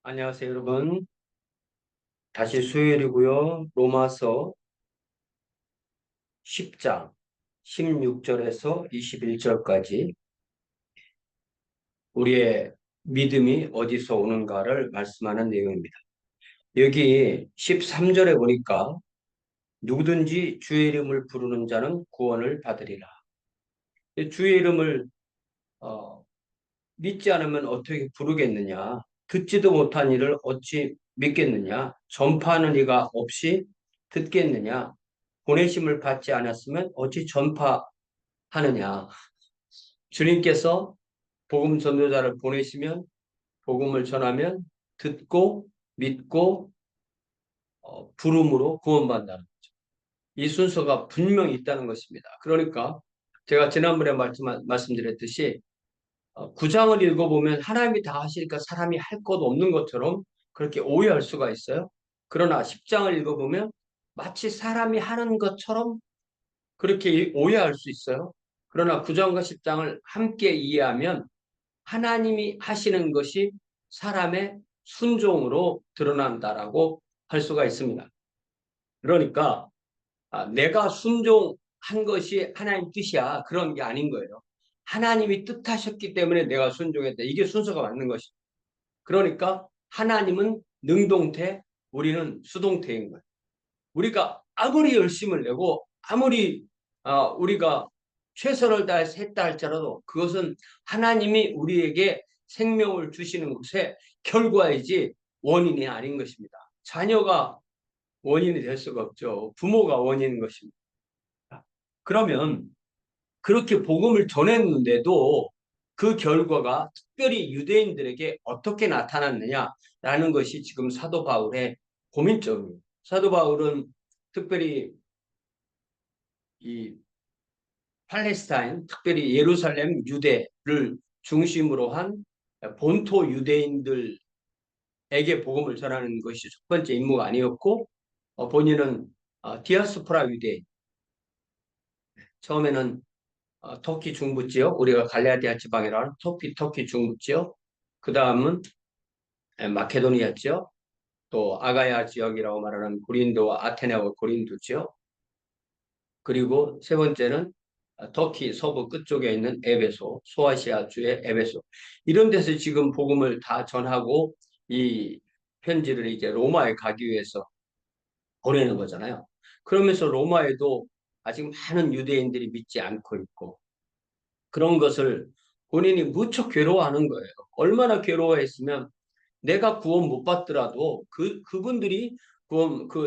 안녕하세요, 여러분. 다시 수요일이고요. 로마서 10장 16절에서 21절까지 우리의 믿음이 어디서 오는가를 말씀하는 내용입니다. 여기 13절에 보니까 누구든지 주의 이름을 부르는 자는 구원을 받으리라. 주의 이름을 어, 믿지 않으면 어떻게 부르겠느냐? 듣지도 못한 이를 어찌 믿겠느냐? 전파하는 이가 없이 듣겠느냐? 보내심을 받지 않았으면 어찌 전파하느냐? 주님께서 복음 전도자를 보내시면 복음을 전하면 듣고 믿고 부름으로 구원받는다는 거죠. 이 순서가 분명히 있다는 것입니다. 그러니까 제가 지난번에 말씀드렸듯이 9장을 읽어보면 하나님이 다 하시니까 사람이 할 것 없는 것처럼 그렇게 오해할 수가 있어요. 그러나 10장을 읽어보면 마치 사람이 하는 것처럼 그렇게 오해할 수 있어요. 그러나 9장과 10장을 함께 이해하면 하나님이 하시는 것이 사람의 순종으로 드러난다라고 할 수가 있습니다. 그러니까 내가 순종한 것이 하나님 뜻이야. 그런 게 아닌 거예요. 하나님이 뜻하셨기 때문에 내가 순종했다. 이게 순서가 맞는 것이죠. 그러니까 하나님은 능동태, 우리는 수동태인 거예요. 우리가 아무리 열심을 내고 아무리 우리가 최선을 다해서 했다 할지라도 그것은 하나님이 우리에게 생명을 주시는 것의 결과이지 원인이 아닌 것입니다. 자녀가 원인이 될 수가 없죠. 부모가 원인인 것입니다. 그러면 그렇게 복음을 전했는데도 그 결과가 특별히 유대인들에게 어떻게 나타났느냐라는 것이 지금 사도 바울의 고민점입니다. 사도 바울은 특별히 이 팔레스타인, 특별히 예루살렘 유대를 중심으로 한 본토 유대인들에게 복음을 전하는 것이 첫 번째 임무가 아니었고 본인은 디아스포라 유대인, 처음에는 터키 중부 지역, 우리가 갈라디아 지방이라는 터키 중부 지역, 그 다음은 마케도니아 지역, 또 아가야 지역이라고 말하는 고린도와 아테네와 고린도 지역, 그리고 세 번째는 터키 서부 끝쪽에 있는 에베소, 소아시아 주의 에베소. 이런 데서 지금 복음을 다 전하고 이 편지를 이제 로마에 가기 위해서 보내는 거잖아요. 그러면서 로마에도 아직 많은 유대인들이 믿지 않고 있고 그런 것을 본인이 무척 괴로워하는 거예요. 얼마나 괴로워했으면 내가 구원 못 받더라도 그분들이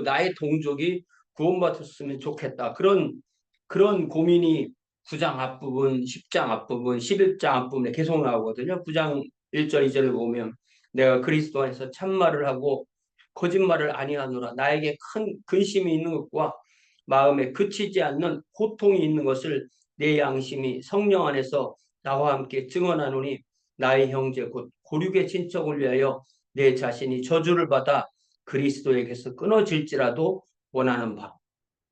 나의 동족이 구원받았으면 좋겠다. 그런 고민이 9장 앞부분, 10장 앞부분, 11장 앞부분에 계속 나오거든요. 9장 1절, 2절을 보면 내가 그리스도 안에서 참말을 하고 거짓말을 아니하노라. 나에게 큰 근심이 있는 것과 마음에 그치지 않는 고통이 있는 것을 내 양심이 성령 안에서 나와 함께 증언하노니 나의 형제 곧 고륙의 친척을 위하여 내 자신이 저주를 받아 그리스도에게서 끊어질지라도 원하는 바.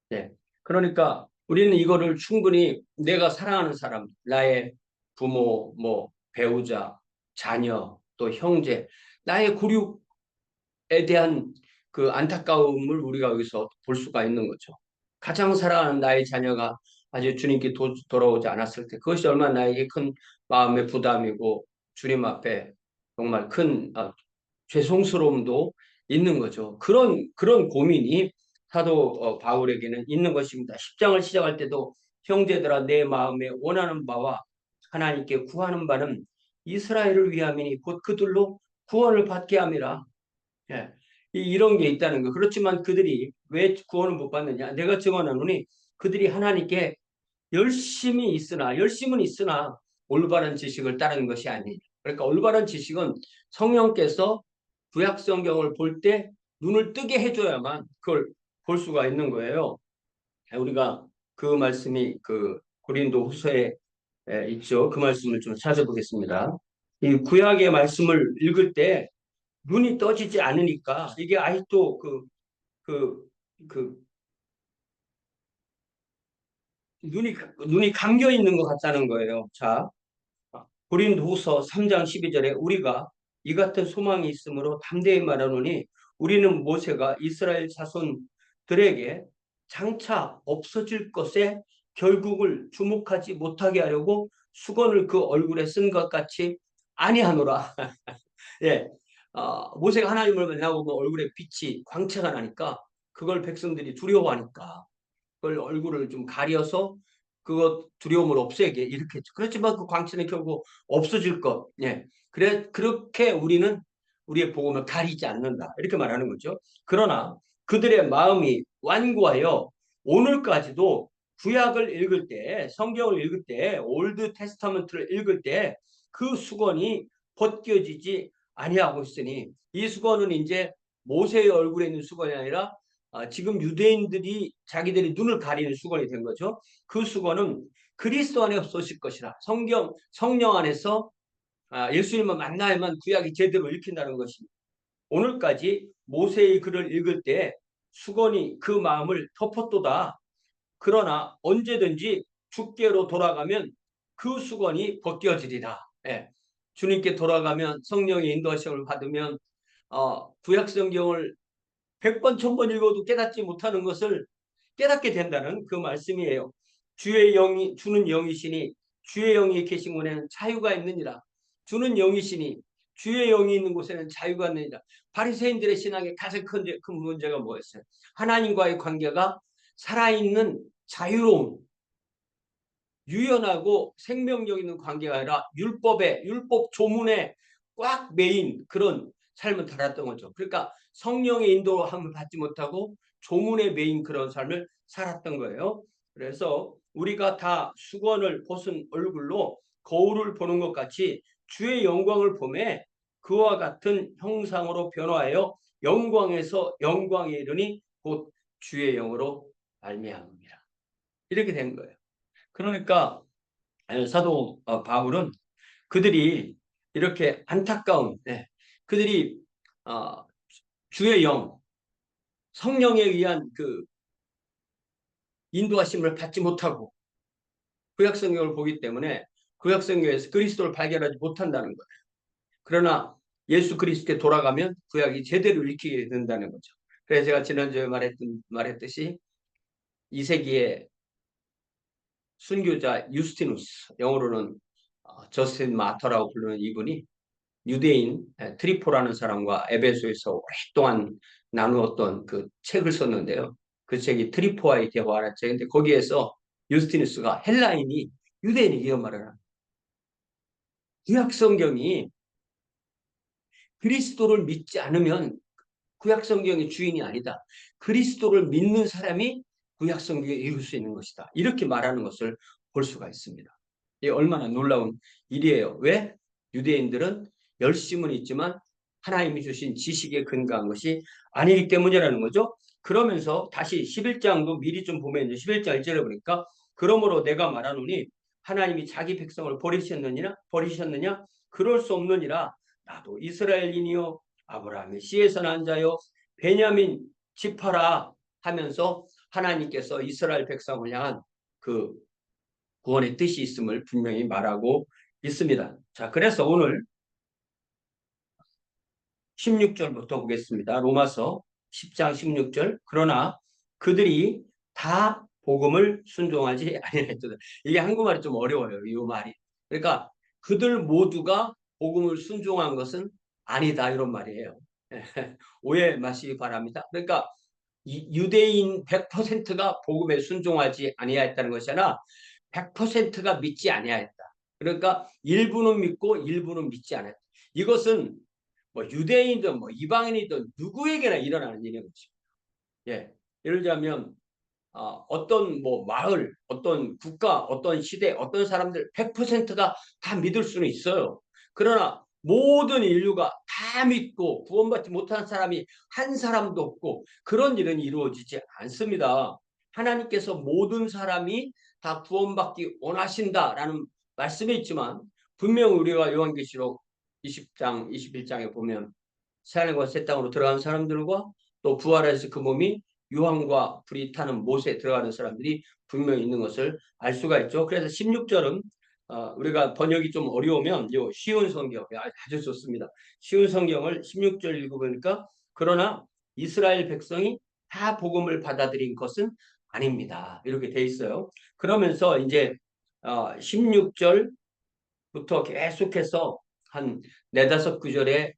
네. 그러니까 우리는 이거를 충분히 내가 사랑하는 사람, 나의 부모, 뭐 배우자, 자녀, 또 형제, 나의 고륙에 대한 그 안타까움을 우리가 여기서 볼 수가 있는 거죠. 가장 사랑하는 나의 자녀가 아직 주님께 돌아오지 않았을 때 그것이 얼마나 나에게 큰 마음의 부담이고 주님 앞에 정말 큰 죄송스러움도 있는 거죠. 그런 고민이 사도 바울에게는 있는 것입니다. 10장을 시작할 때도 형제들아 내 마음에 원하는 바와 하나님께 구하는 바는 이스라엘을 위함이니 곧 그들로 구원을 받게 함이라. 예. 이런 게 있다는 거. 그렇지만 그들이 왜 구원을 못 받느냐? 내가 증언하노니 그들이 하나님께 열심은 있으나 올바른 지식을 따르는 것이 아니냐. 그러니까 올바른 지식은 성령께서 구약 성경을 볼 때 눈을 뜨게 해줘야만 그걸 볼 수가 있는 거예요. 우리가 그 말씀이 그 고린도 후서에 있죠. 그 말씀을 좀 찾아보겠습니다. 이 구약의 말씀을 읽을 때 눈이 떠지지 않으니까 이게 아직도 그, 그, 눈이 감겨 있는 것 같다는 거예요. 자, 고린도후서 3장 12절에 우리가 이 같은 소망이 있으므로 담대히 말하노니 우리는 모세가 이스라엘 자손들에게 장차 없어질 것에 결국을 주목하지 못하게 하려고 수건을 그 얼굴에 쓴 것 같이 아니하노라. 예, 모세가 하나님을 만나고 뭐 얼굴에 빛이 광채가 나니까 그걸 백성들이 두려워하니까 그걸 얼굴을 좀 가려서 그것 두려움을 없애게 이렇게 했죠. 그렇지만 그 광채는 결국 없어질 것. 예. 그래 그렇게 우리는 우리의 복음을 가리지 않는다. 이렇게 말하는 거죠. 그러나 그들의 마음이 완고하여 오늘까지도 구약을 읽을 때, 성경을 읽을 때, 올드 테스타먼트를 읽을 때 그 수건이 벗겨지지 아니하고 있으니 이 수건은 이제 모세의 얼굴에 있는 수건이 아니라 지금 유대인들이 자기들이 눈을 가리는 수건이 된 거죠. 그 수건은 그리스도 안에 없으실 것이라. 성령 안에서 예수님을 만나야만 구약이 제대로 읽힌다는 것이 오늘까지 모세의 글을 읽을 때 수건이 그 마음을 덮었도다. 그러나 언제든지 주께로 돌아가면 그 수건이 벗겨지리라. 예. 주님께 돌아가면 성령의 인도하심을 받으면 구약 성경을 100번, 1000번 읽어도 깨닫지 못하는 것을 깨닫게 된다는 그 말씀이에요. 주는 영이시니 주의 영이 계신 곳에는 자유가 있느니라. 주는 영이시니 주의 영이 있는 곳에는 자유가 있느니라. 바리새인들의 신앙의 가장 큰 문제가 뭐였어요? 하나님과의 관계가 살아있는 자유로움, 유연하고 생명력 있는 관계가 아니라 율법 조문에 꽉 매인 그런 삶을 살았던 거죠. 그러니까 성령의 인도함을 받지 못하고 조문에 매인 그런 삶을 살았던 거예요. 그래서 우리가 다 수건을 벗은 얼굴로 거울을 보는 것 같이 주의 영광을 보매 그와 같은 형상으로 변화하여 영광에서 영광에 이르니 곧 주의 영으로 말미암으리라. 이렇게 된 거예요. 그러니까 사도 바울은 그들이 이렇게 안타까운 그들이 주의 영 성령에 의한 그 인도하심을 받지 못하고 구약 성경을 보기 때문에 구약 성경에서 그리스도를 발견하지 못한다는 거예요. 그러나 예수 그리스도께 돌아가면 구약이 제대로 읽히게 된다는 거죠. 그래서 제가 지난주에 말했듯이 2세기에 순교자 유스티누스, 영어로는 저스틴 마터라고 부르는 이분이 유대인 트리포라는 사람과 에베소에서 오랫동안 나누었던 그 책을 썼는데요. 그 책이 트리포와의 대화라는 책인데 거기에서 유스티누스가 헬라인이 유대인이 이런 말을 합니다. 구약 성경이 그리스도를 믿지 않으면 구약 성경의 주인이 아니다. 그리스도를 믿는 사람이 구약 성경에 이룰 수 있는 것이다. 이렇게 말하는 것을 볼 수가 있습니다. 이게 얼마나 놀라운 일이에요. 왜? 유대인들은 열심은 있지만 하나님이 주신 지식에 근거한 것이 아니기 때문이라는 거죠. 그러면서 다시 11장도 미리 좀 보면 11장 1절에 보니까 그러므로 내가 말하노니 하나님이 자기 백성을 버리셨느냐? 그럴 수 없느니라. 나도 이스라엘인이요 아브라함의 씨에서 난 자요 베냐민 지파라 하면서 하나님께서 이스라엘 백성을 향한 그 구원의 뜻이 있음을 분명히 말하고 있습니다. 자, 그래서 오늘 16절부터 보겠습니다. 로마서 10장 16절. 그러나 그들이 다 복음을 순종하지 아니하였다. 이게 한국말이 좀 어려워요. 이 말이. 그러니까 그들 모두가 복음을 순종한 것은 아니다 이런 말이에요. 오해 마시기 바랍니다. 그러니까 유대인 100%가 복음에 순종하지 아니하였다는 것이 아니라 100%가 믿지 아니하였다. 그러니까 일부는 믿고 일부는 믿지 않았다. 이것은 뭐 유대인이든 뭐 이방인이든 누구에게나 일어나는 일인 것입니다. 예. 예를 들자면 어떤 뭐 마을, 어떤 국가, 어떤 시대, 어떤 사람들 100%가 다 믿을 수는 있어요. 그러나 모든 인류가 다 믿고 구원받지 못한 사람이 한 사람도 없고 그런 일은 이루어지지 않습니다. 하나님께서 모든 사람이 다 구원받기 원하신다라는 말씀이 있지만 분명 우리가 요한계시록 20장, 21장에 보면 새하늘과 새 땅으로 들어간 사람들과 또 부활해서 그 몸이 유황과 불이 타는 못에 들어가는 사람들이 분명히 있는 것을 알 수가 있죠. 그래서 16절은 우리가 번역이 좀 어려우면 요 쉬운 성경 아주 좋습니다. 쉬운 성경을 16절 읽어보니까 그러나 이스라엘 백성이 다 복음을 받아들인 것은 아닙니다. 이렇게 돼 있어요. 그러면서 이제 16절부터 계속해서 한 네다섯 구절의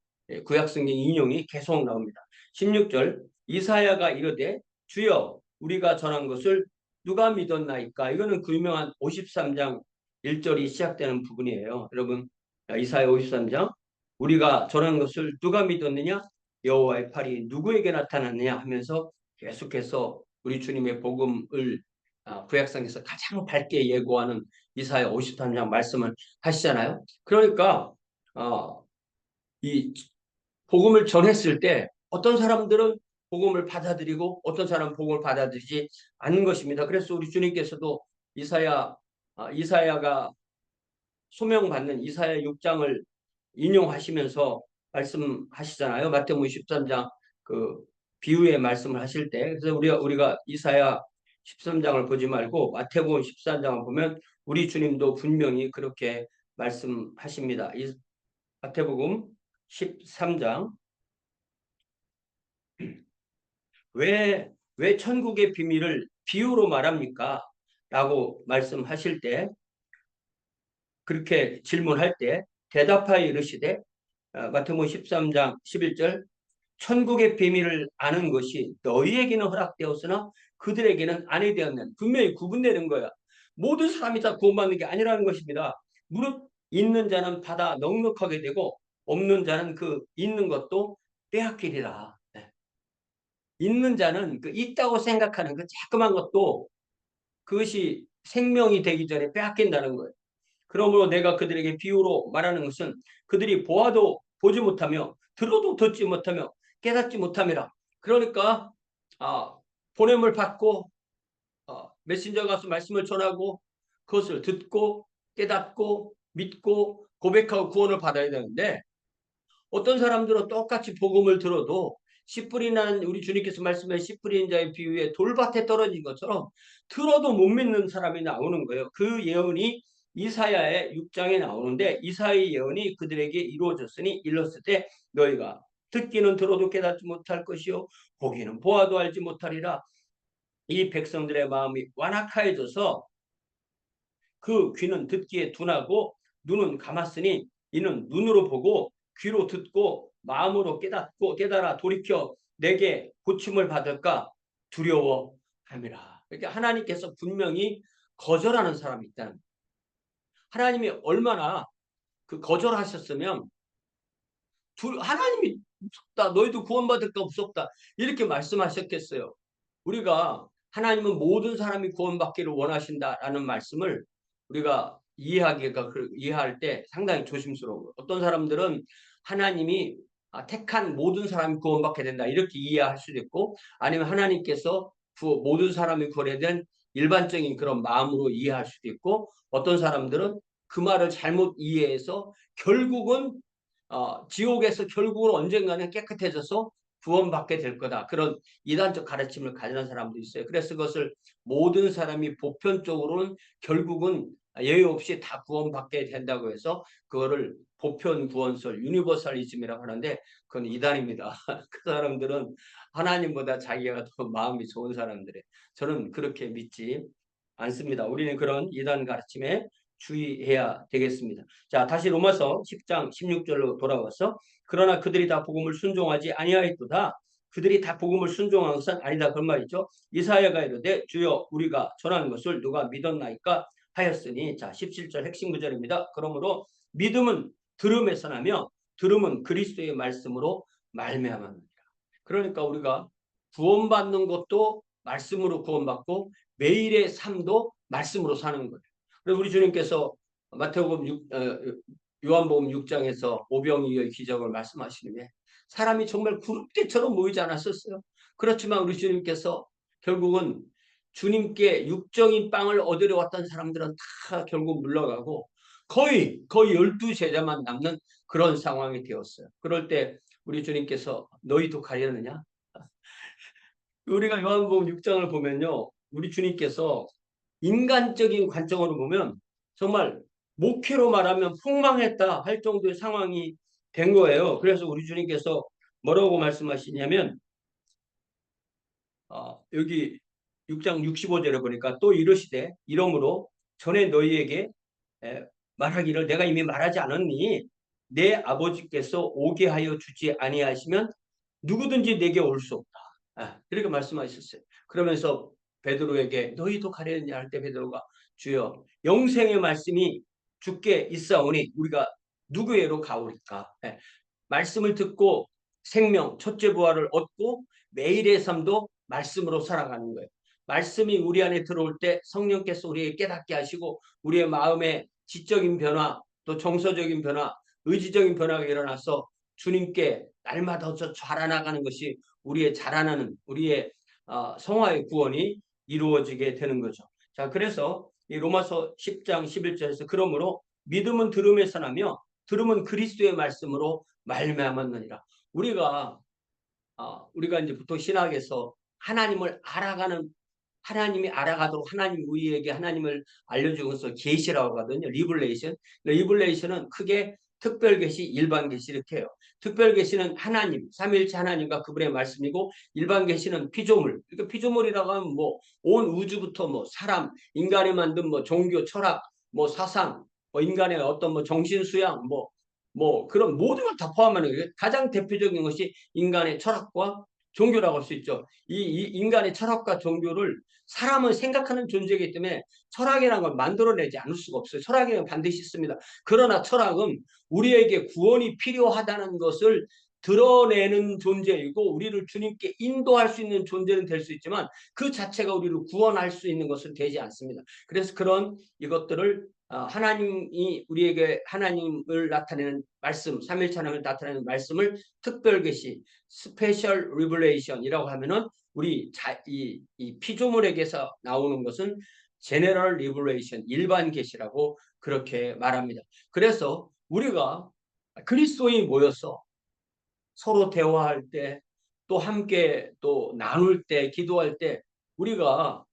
구약성경 인용이 계속 나옵니다. 16절 이사야가 이르되 주여 우리가 전한 것을 누가 믿었나이까. 이거는 그 유명한 53장 1절이 시작되는 부분이에요. 여러분 이사야 53장 우리가 전한 것을 누가 믿었느냐 여호와의 팔이 누구에게 나타났느냐 하면서 계속해서 우리 주님의 복음을 구약성에서 가장 밝게 예고하는 이사야 53장 말씀을 하시잖아요. 그러니까 이 복음을 전했을 때 어떤 사람들은 복음을 받아들이고 어떤 사람은 복음을 받아들이지 않는 것입니다. 그래서 우리 주님께서도 이사야가 소명받는 이사야 6장을 인용하시면서 말씀하시잖아요. 마태복음 13장 그 비유의 말씀을 하실 때. 그래서 우리가 이사야 13장을 보지 말고 마태복음 13장을 보면 우리 주님도 분명히 그렇게 말씀하십니다. 마태복음 13장 왜 천국의 비밀을 비유로 말합니까? 라고 말씀하실 때 그렇게 질문할 때 대답하여 이르시되 마태복음 13장 11절 천국의 비밀을 아는 것이 너희에게는 허락되었으나 그들에게는 아니 되었는 분명히 구분되는 거야. 모든 사람이 다 구원받는 게 아니라는 것입니다. 무릇 있는 자는 받아 넉넉하게 되고 없는 자는 그 있는 것도 빼앗기리라. 있는 자는 그 있다고 생각하는 그 자그만 것도 그것이 생명이 되기 전에 빼앗긴다는 거예요. 그러므로 내가 그들에게 비유로 말하는 것은 그들이 보아도 보지 못하며 들어도 듣지 못하며 깨닫지 못함이라. 그러니까 보냄을 받고 메신저 가서 말씀을 전하고 그것을 듣고 깨닫고 믿고 고백하고 구원을 받아야 되는데 어떤 사람들은 똑같이 복음을 들어도 씨 뿌리 난 우리 주님께서 말씀하신 씨 뿌린 자의 비유에 돌밭에 떨어진 것처럼 들어도 못 믿는 사람이 나오는 거예요. 그 예언이 이사야의 6장에 나오는데 이사야의 예언이 그들에게 이루어졌으니 일렀을 때 너희가 듣기는 들어도 깨닫지 못할 것이요 보기는 보아도 알지 못하리라. 이 백성들의 마음이 완악하여져서 그 귀는 듣기에 둔하고 눈은 감았으니 이는 눈으로 보고 귀로 듣고 마음으로 깨달아 돌이켜 내게 고침을 받을까 두려워함이라. 그러니까 하나님께서 분명히 거절하는 사람이 있다는 거예요. 하나님이 얼마나 그 거절하셨으면 하나님이 무섭다. 너희도 구원받을까 무섭다. 이렇게 말씀하셨겠어요. 우리가 하나님은 모든 사람이 구원받기를 원하신다라는 말씀을 우리가 이해할 때 상당히 조심스러워요. 어떤 사람들은 하나님이 택한 모든 사람이 구원받게 된다 이렇게 이해할 수도 있고 아니면 하나님께서 모든 사람이 구원에 대한 일반적인 그런 마음으로 이해할 수도 있고 어떤 사람들은 그 말을 잘못 이해해서 결국은 지옥에서 결국은 언젠가는 깨끗해져서 구원받게 될 거다. 그런 이단적 가르침을 가지는 사람도 있어요. 그래서 그것을 모든 사람이 보편적으로는 결국은 예외 없이 다 구원받게 된다고 해서 그거를 보편 구원설, 유니버설리즘이라고 하는데 그건 이단입니다. 그 사람들은 하나님보다 자기가 더 마음이 좋은 사람들이에요. 저는 그렇게 믿지 않습니다. 우리는 그런 이단 가르침에 주의해야 되겠습니다. 자, 다시 로마서 10장 16절로 돌아와서 그러나 그들이 다 복음을 순종하지 아니하였도다. 그들이 다 복음을 순종한 것은 아니다. 그런 말이죠. 이사야가 이르되 주여 우리가 전하는 것을 누가 믿었나이까 하였으니 자 17절 핵심 구절입니다. 그러므로 믿음은 들음에서 나며 들음은 그리스도의 말씀으로 말미암았느니라. 그러니까 우리가 구원받는 것도 말씀으로 구원받고 매일의 삶도 말씀으로 사는 거예요. 그래서 우리 주님께서 요한복음 6장에서 오병이어의 기적을 말씀하시는데 사람이 정말 구름대처럼 모이지 않았었어요. 그렇지만 우리 주님께서 결국은 주님께 육정인 빵을 얻으려 왔던 사람들은 다 결국 물러가고 거의 12제자만 남는 그런 상황이 되었어요. 그럴 때 우리 주님께서 너희도 가려느냐? 우리가 요한복음 6장을 보면요. 우리 주님께서 인간적인 관점으로 보면 정말 목회로 말하면 폭망했다 할 정도의 상황이 된 거예요. 그래서 우리 주님께서 뭐라고 말씀하시냐면 여기 6장 65절에 보니까 또 이르시되 이러므로 전에 너희에게 에, 말하기를 내가 이미 말하지 않았니? 내 아버지께서 오게 하여 주지 아니하시면 누구든지 내게 올 수 없다. 이렇게 말씀하셨어요. 그러면서 베드로에게 너희도 가려느냐 할 때 베드로가 주여 영생의 말씀이 주께 있사오니 우리가 누구에로 가오리까? 말씀을 듣고 생명, 첫째 부활을 얻고 매일의 삶도 말씀으로 살아가는 거예요. 말씀이 우리 안에 들어올 때 성령께서 우리에게 깨닫게 하시고 우리의 마음의 지적인 변화, 또 정서적인 변화, 의지적인 변화가 일어나서 주님께 날마다 더 자라나가는 것이 우리의 자라나는 우리의 성화의 구원이 이루어지게 되는 거죠. 자, 그래서 이 로마서 10장 11절에서 그러므로 믿음은 들음에서 나며 들음은 그리스도의 말씀으로 말미암았느니라. 우리가 이제 보통 신학에서 하나님을 알아가는 하나님이 알아가도록 하나님 우리에게 하나님을 알려주는 것을 계시라고 하거든요. 리블레이션. 리블레이션은 크게 특별 계시, 일반 계시 이렇게 해요. 특별 계시는 하나님, 삼위일체 하나님과 그분의 말씀이고 일반 계시는 피조물. 그러니까 피조물이라고 하면 뭐 온 우주부터 뭐 사람, 인간이 만든 뭐 종교, 철학, 뭐 사상, 뭐 인간의 어떤 뭐 정신 수양, 뭐 그런 모든 걸 다 포함하는 거예요. 가장 대표적인 것이 인간의 철학과 종교라고 할 수 있죠. 이 인간의 철학과 종교를 사람은 생각하는 존재이기 때문에 철학이라는 걸 만들어내지 않을 수가 없어요. 철학에는 반드시 있습니다. 그러나 철학은 우리에게 구원이 필요하다는 것을 드러내는 존재이고 우리를 주님께 인도할 수 있는 존재는 될 수 있지만 그 자체가 우리를 구원할 수 있는 것은 되지 않습니다. 그래서 그런 이것들을 하나님이 우리에게 하나님을 나타내는 말씀, 삼일체 하나님을 나타내는 말씀을 특별 계시, 스페셜 리블레이션이라고 하면은 우리 이 피조물에게서 나오는 것은 제네럴 리블레이션, 일반 계시라고 그렇게 말합니다. 그래서 우리가 그리스도인이 모여서 서로 대화할 때 또 함께 또 나눌 때 기도할 때 우리가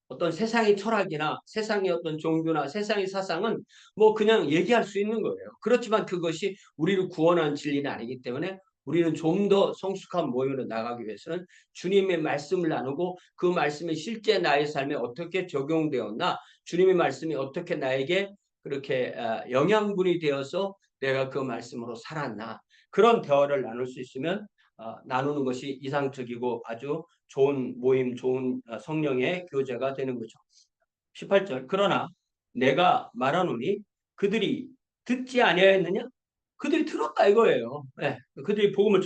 어떤 세상의 철학이나 세상의 어떤 종교나 세상의 사상은 뭐 그냥 얘기할 수 있는 거예요. 그렇지만 그것이 우리를 구원하는 진리는 아니기 때문에 우리는 좀 더 성숙한 모임으로 나가기 위해서는 주님의 말씀을 나누고 그 말씀이 실제 나의 삶에 어떻게 적용되었나 주님의 말씀이 어떻게 나에게 그렇게 영양분이 되어서 내가 그 말씀으로 살았나 그런 대화를 나눌 수 있으면 나누는 것이 이상적이고 아주 좋은 모임, 좋은 성령의 교제가 되는 거죠. 18절. 그러나 내가 말하노니 그들이 듣지 아니하였느냐? 그들이 들었다 이거예요. 네. 그들이 복음을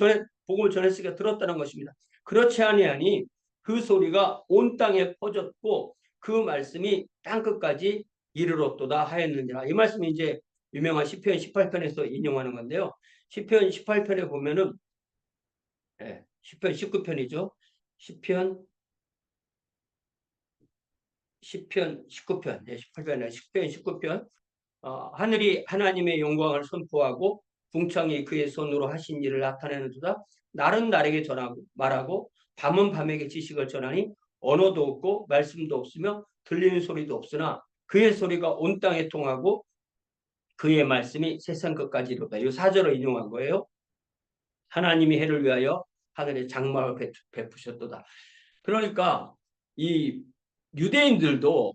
전했으니까 들었다는 것입니다. 그렇지 아니하니 그 소리가 온 땅에 퍼졌고 그 말씀이 땅 끝까지 이르렀도다 하였느니라. 이 말씀이 이제 유명한 시편 18편에서 인용하는 건데요. 시편 18편에 보면은 시편 19편이죠. 시편 19편, 18편에 10편 19편. 하늘이 하나님의 영광을 선포하고 궁창이 그의 손으로 하신 일을 나타내는도다. 날은 날에게 전하고 말하고 밤은 밤에게 지식을 전하니 언어도 없고 말씀도 없으며 들리는 소리도 없으나 그의 소리가 온 땅에 통하고 그의 말씀이 세상 끝까지 이르다. 이 4절을 인용한 거예요. 하나님이 해를 위하여 하늘에 장막을 베푸셨도다. 그러니까 이 유대인들도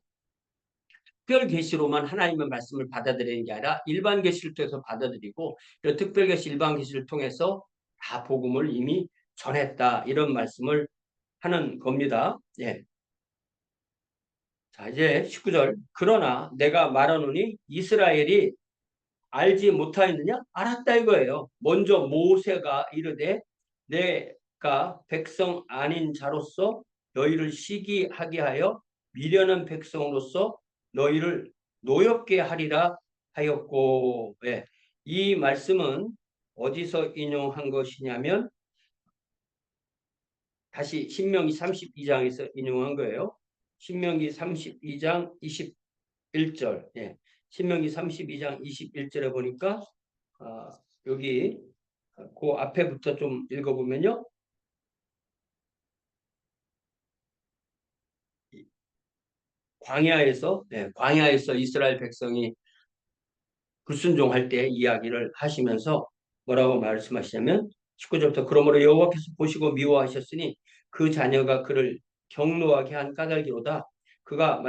특별 계시로만 하나님의 말씀을 받아들이는 게 아니라 일반 계시를 통해서 받아들이고 특별 계시, 일반 계시를 통해서 다 복음을 이미 전했다 이런 말씀을 하는 겁니다. 예. 자 이제 19절. 그러나 내가 말하노니 이스라엘이 알지 못하였느냐? 알았다 이거예요. 먼저 모세가 이르되 내가 백성 아닌 자로서 너희를 시기하게 하여 미련한 백성으로서 너희를 노엽게 하리라 하였고 네. 이 말씀은 어디서 인용한 것이냐면 다시 신명기 32장에서 인용한 거예요. 신명기 32장 21절 예. 신명기 32장 21절에 보니까 여기 그 앞에부터 좀 읽어보면요. 광야에서 이스라엘 백성이 불순종할 때 이야기를 하시면서 뭐라고 말씀하시냐면 19절부터 그러므로 여호와께서 보시고 미워하셨으니 그 자녀가 그를 경노하게 한 까닭이로다. 그가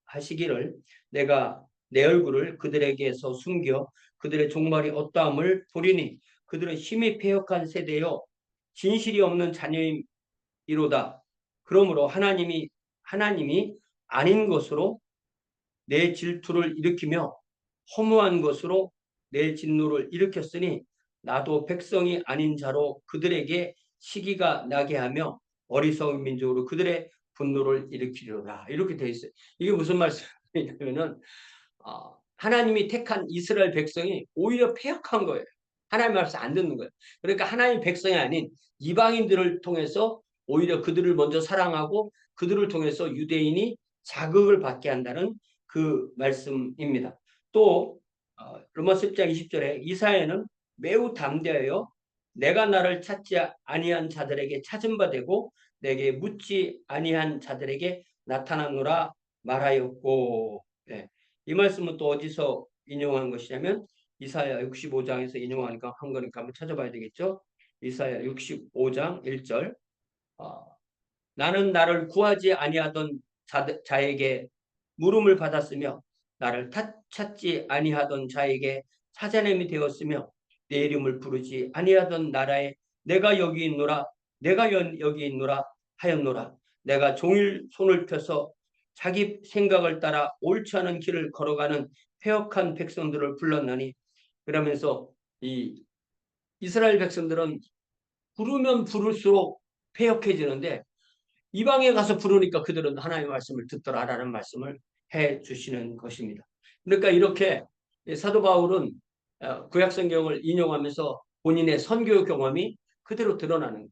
하시기를 내가 내 얼굴을 그들에게서 숨겨 그들의 종말이 어떠함을 보리니 그들은 힘이 패역한 세대요 진실이 없는 자녀이로다. 그러므로 하나님이 아닌 것으로 내 질투를 일으키며 허무한 것으로 내 진노를 일으켰으니 나도 백성이 아닌 자로 그들에게 시기가 나게 하며 어리석은 민족으로 그들의 분노를 일으키리로다. 이렇게 되어 있어요. 이게 무슨 말씀이냐면은 하나님이 택한 이스라엘 백성이 오히려 패역한 거예요. 하나님 말씀 안 듣는 거예요. 그러니까 하나님 백성이 아닌 이방인들을 통해서 오히려 그들을 먼저 사랑하고 그들을 통해서 유대인이 자극을 받게 한다는 그 말씀입니다. 또 로마서 10장 20절에 이사야는 매우 담대하여 내가 나를 찾지 아니한 자들에게 찾은 바 되고 내게 묻지 아니한 자들에게 나타나노라 말하였고 네. 이 말씀은 또 어디서 인용한 것이냐면 이사야 65장에서 인용하니까 한 거니까 한번 찾아봐야 되겠죠. 이사야 65장 1절 나는 나를 구하지 아니하던 자에게 물음을 받았으며 나를 찾지 아니하던 자에게 찾아냄이 되었으며 내 이름을 부르지 아니하던 나라에 내가 여기 있노라 내가 여기 있노라 하였노라. 내가 종일 손을 펴서 자기 생각을 따라 옳지 않은 길을 걸어가는 패역한 백성들을 불렀나니 그러면서 이 이스라엘 백성들은 부르면 부를수록 패역해지는데 이방에 가서 부르니까 그들은 하나님의 말씀을 듣더라라는 말씀을 해 주시는 것입니다. 그러니까 이렇게 사도 바울은 구약 성경을 인용하면서 본인의 선교 경험이 그대로 드러나는 거예요.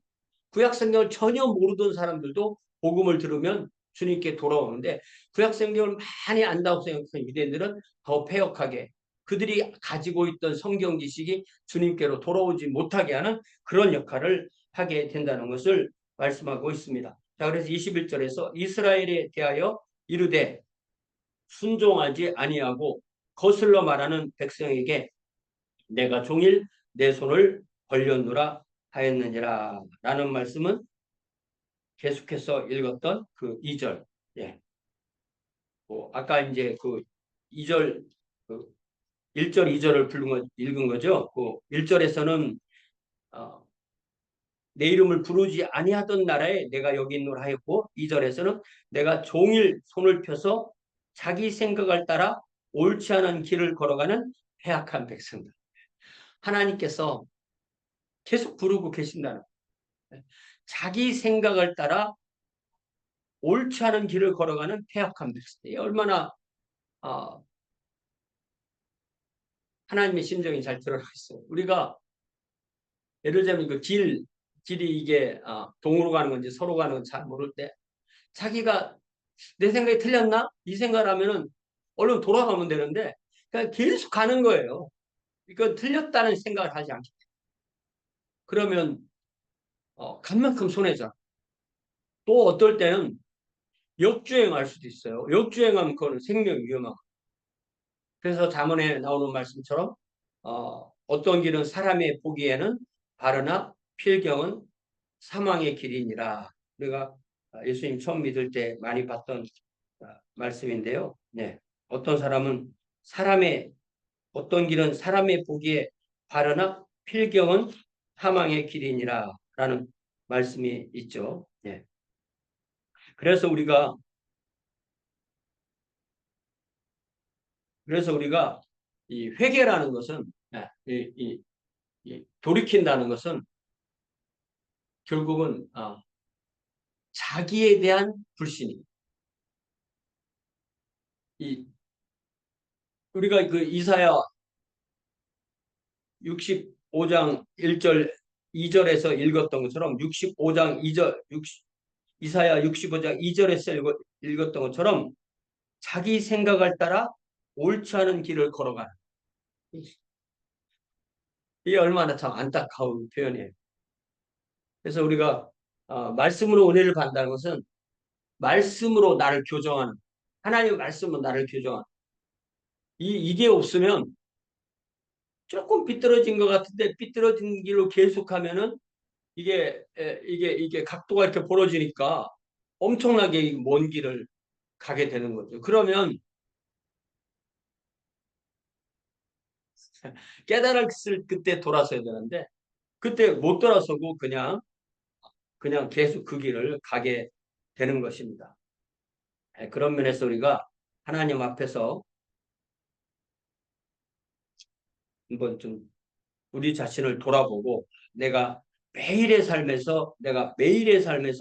구약 성경을 전혀 모르던 사람들도 복음을 들으면 주님께 돌아오는데 구약 성경을 많이 안다고 생각하는 유대인들은 더 패역하게 그들이 가지고 있던 성경 지식이 주님께로 돌아오지 못하게 하는 그런 역할을 하게 된다는 것을 말씀하고 있습니다. 자, 그래서 21절에서 이스라엘에 대하여 이르되 순종하지 아니하고 거슬러 말하는 백성에게 내가 종일 내 손을 벌렸노라 하였느니라 라는 말씀은 계속해서 읽었던 그 2절. 예. 아까 이제 그 2절, 그 1절, 2절을 읽은 거죠. 그 1절에서는 내 이름을 부르지 아니하던 나라에 내가 여기 있노라 하였고 2절에서는 내가 종일 손을 펴서 자기 생각을 따라 옳지 않은 길을 걸어가는 패악한 백성들. 하나님께서 계속 부르고 계신다는 거예요. 자기 생각을 따라 옳지 않은 길을 걸어가는 패악한 백성들이 얼마나 하나님의 심정이 잘 드러나 있어요. 우리가 예를 들면 그 길이 이게 동으로 가는 건지 서로 가는 건지 잘 모를 때 자기가 내 생각이 틀렸나? 이 생각을 하면은 얼른 돌아가면 되는데 그냥 계속 가는 거예요. 이건 틀렸다는 생각을 하지 않기 때문에. 그러면 간 만큼 손해잖아. 또 어떨 때는 역주행할 수도 있어요. 역주행하면 그거는 생명이 위험하고. 그래서 잠언에 나오는 말씀처럼 어떤 길은 사람의 보기에는 바르나 필경은 사망의 길이니라. 우리가 예수님 처음 믿을 때 많이 봤던 말씀인데요. 네. 어떤 길은 사람의 보기에 바르나 필경은 사망의 길이니라 라는 말씀이 있죠. 네. 그래서 우리가 이 회개라는 것은 이 돌이킨다는 것은 결국은 자기에 대한 불신입니다. 우리가 그 이사야 65장 1절 2절에서 읽었던 것처럼 65장 2절 이사야 65장 2절에서 읽었던 것처럼 자기 생각을 따라 옳지 않은 길을 걸어가는 이게 얼마나 참 안타까운 표현이에요. 그래서 우리가 말씀으로 은혜를 받는다는 것은 말씀으로 나를 교정하는 하나님의 말씀으로 나를 교정하는 이게 없으면 조금 삐뚤어진 것 같은데 삐뚤어진 길로 계속하면은 이게 각도가 이렇게 벌어지니까 엄청나게 먼 길을 가게 되는 거죠. 그러면 깨달았을 그때 돌아서야 되는데 그때 못 돌아서고 그냥 계속 그 길을 가게 되는 것입니다. 그런 면에서 우리가 하나님 앞에서 한번 좀 우리 자신을 돌아보고 내가 매일의 삶에서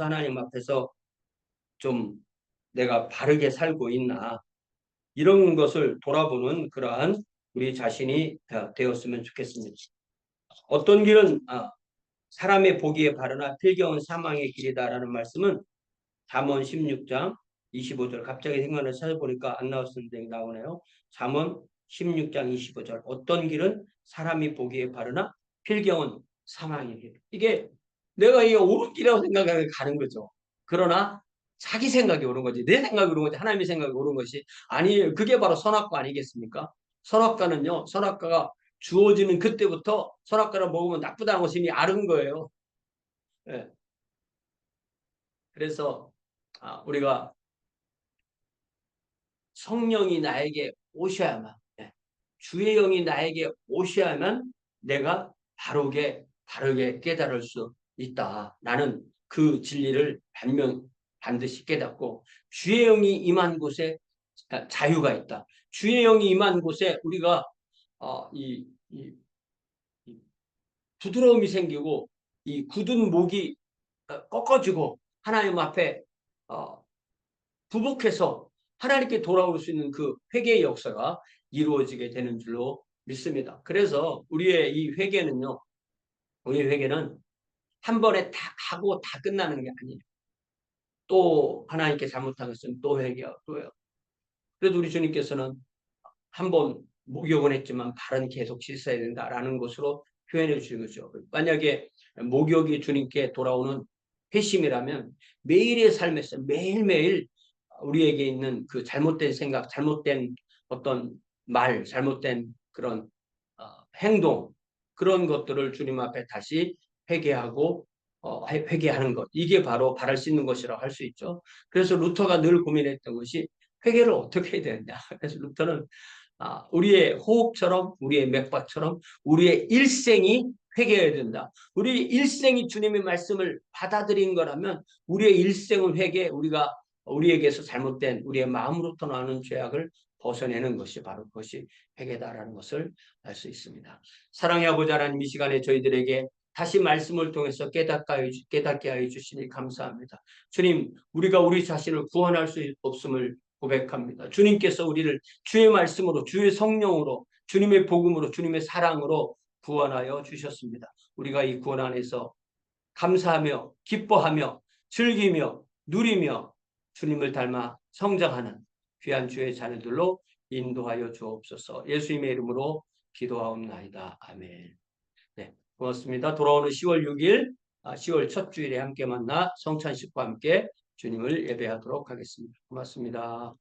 하나님 앞에서 좀 내가 바르게 살고 있나 이런 것을 돌아보는 그러한 우리 자신이 되었으면 좋겠습니다. 어떤 길은 사람의 보기에 바르나 필경은 사망의 길이다라는 말씀은 잠언 16장 25절 갑자기 생각나서 찾아보니까 안 나왔었는데 나오네요. 잠언 16장 25절 어떤 길은 사람이 보기에 바르나 필경은 사망의 길. 이게 내가 이게 옳은 길이라고 생각하면 가는 거죠. 그러나 자기 생각이 옳은 거지. 내 생각이 옳은 거지. 하나님의 생각이 옳은 것이 아니에요. 그게 바로 선악과 아니겠습니까? 선악과가 주어지는 그때부터 선악과를 먹으면 나쁘다는 것이 이미 아는 거예요. 예. 그래서 우리가 성령이 나에게 오셔야만, 주의 영이 나에게 오셔야만 내가 바르게 깨달을 수 있다. 나는 그 진리를 반드시 깨닫고 주의 영이 임한 곳에 자유가 있다. 주의 영이 임한 곳에 우리가 이 부드러움이 생기고 이 굳은 목이 꺾어지고 하나님 앞에 어, 부복해서 하나님께 돌아올 수 있는 그 회개의 역사가 이루어지게 되는 줄로 믿습니다. 그래서 우리 회개는 한 번에 다 하고 다 끝나는 게 아니에요. 또 하나님께 잘못한 것은 또 회개하고 또요. 그래도 우리 주님께서는 한 번 목욕은 했지만 발은 계속 씻어야 된다라는 것으로 표현해 주신 거죠. 만약에 목욕이 주님께 돌아오는 회심이라면 매일의 삶에서 매일매일 우리에게 있는 그 잘못된 생각, 잘못된 어떤 잘못된 그런 행동, 그런 것들을 주님 앞에 다시 회개하고 회개하는 것. 이게 바로 발을 씻는 것이라고 할 수 있죠. 그래서 루터가 늘 고민했던 것이 회개를 어떻게 해야 되느냐. 그래서 루터는 우리의 호흡처럼, 우리의 맥박처럼, 우리의 일생이 회개해야 된다. 우리 일생이 주님의 말씀을 받아들인 거라면 우리의 일생은 우리에게서 잘못된 우리의 마음으로부터 나오는 죄악을 벗어내는 것이 바로 그것이 회개다라는 것을 알 수 있습니다. 사랑의 아버지 하나님 이 시간에 저희들에게 다시 말씀을 통해서 깨닫게 하여 주시니 감사합니다. 주님, 우리가 우리 자신을 구원할 수 없음을 고백합니다. 주님께서 우리를 주의 말씀으로, 주의 성령으로, 주님의 복음으로, 주님의 사랑으로 구원하여 주셨습니다. 우리가 이 구원 안에서 감사하며 기뻐하며 즐기며 누리며 주님을 닮아 성장하는 귀한 주의 자녀들로 인도하여 주옵소서. 예수님의 이름으로 기도하옵나이다. 아멘. 네, 고맙습니다. 돌아오는 10월 6일, 10월 첫 주일에 함께 만나 성찬식과 함께 주님을 예배하도록 하겠습니다. 고맙습니다.